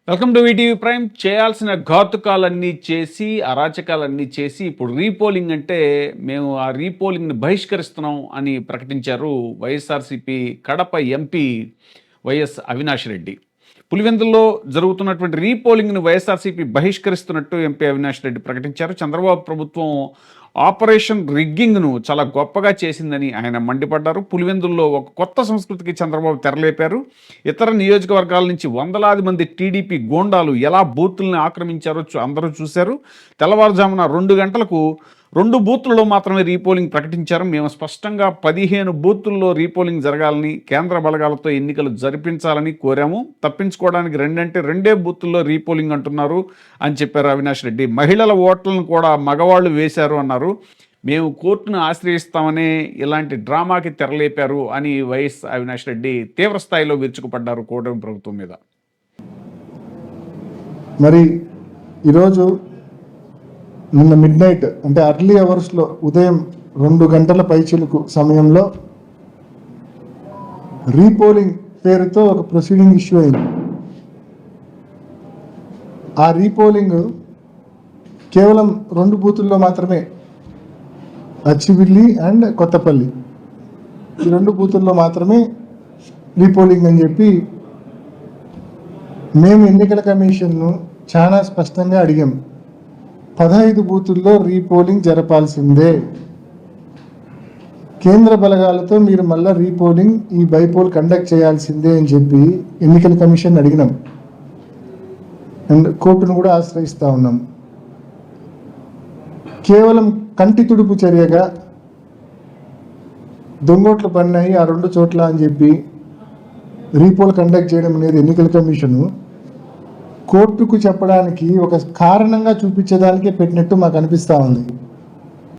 Welcome to VTV prime. చేయాల్సిన ఘాతుకాలన్నీ చేసి అరాచకాలన్నీ చేసి ఇప్పుడు రీపోలింగ్ అంటే మేము ఆ రీపోలింగ్ని బహిష్కరిస్తున్నాం అని ప్రకటించారు వైఎస్ఆర్సీపీ కడప ఎంపీ వైఎస్ అవినాష్ రెడ్డి. పులివెందుల్లో జరుగుతున్నటువంటి రీపోలింగ్ను వైఎస్ఆర్సీపీ బహిష్కరిస్తున్నట్టు ఎంపీ అవినాష్ రెడ్డి ప్రకటించారు. చంద్రబాబు ప్రభుత్వం ఆపరేషన్ రిగ్గింగ్ను చాలా గొప్పగా చేసిందని ఆయన మండిపడ్డారు. పులివెందుల్లో ఒక కొత్త సంస్కృతికి చంద్రబాబు తెరలేపారు. ఇతర నియోజకవర్గాల నుంచి వందలాది మంది టీడీపీ గోండాలు ఎలా బూతుల్ని ఆక్రమించారో అందరూ చూశారు. తెల్లవారుజామున 2 గంటలకు 2 బూత్లలో మాత్రమే రీపోలింగ్ ప్రకటించారు. మేము స్పష్టంగా 15 బూతుల్లో రీపోలింగ్ జరగాలని, కేంద్ర బలగాలతో ఎన్నికలు జరిపించాలని కోరాము. తప్పించుకోవడానికి 2 అంటే 2 బూతుల్లో రీపోలింగ్ అంటున్నారు అని చెప్పారు అవినాష్ రెడ్డి. మహిళల ఓట్లను కూడా మగవాళ్ళు వేశారు అన్నారు. మేము కోర్టును ఆశ్రయిస్తామనే ఇలాంటి డ్రామాకి తెరలేపారు అని వైఎస్ అవినాష్ రెడ్డి తీవ్ర స్థాయిలో విరుచుకుపడ్డారు కూటమి ప్రభుత్వం మీద. మరి ఈరోజు నిన్న మిడ్ నైట్ అంటే అర్లీ అవర్స్లో ఉదయం 2 గంటల పైచిలుకు సమయంలో రీపోలింగ్ పేరుతో ఒక ప్రొసీడింగ్ ఇష్యూ అయింది. ఆ రీపోలింగ్ కేవలం 2 బూతుల్లో మాత్రమే, అచ్చివిల్లి అండ్ కొత్తపల్లి, ఈ 2 బూతుల్లో మాత్రమే రీపోలింగ్ అని చెప్పి మేము ఎన్నికల కమిషన్ను చాలా స్పష్టంగా అడిగాం. 15 బూతుల్లో రీపోలింగ్ జరపాల్సిందే, కేంద్ర బలగాలతో మీరు మళ్ళీ రీపోలింగ్ ఈ బైపోల్ కండక్ట్ చేయాల్సిందే అని చెప్పి ఎన్నికల కమిషన్ అడిగినాం అండ్ కోర్టును కూడా ఆశ్రయిస్తూ ఉన్నాం. కేవలం కంటి తుడుపు చర్యగా దొంగోట్లు పడినాయి ఆ 2 చోట్ల అని చెప్పి రీపోల్ కండక్ట్ చేయడం అనేది ఎన్నికల కమిషను కోర్టుకు చెప్పడానికి ఒక కారణంగా చూపించడానికే పెట్టినట్టు మాకు అనిపిస్తూ ఉంది.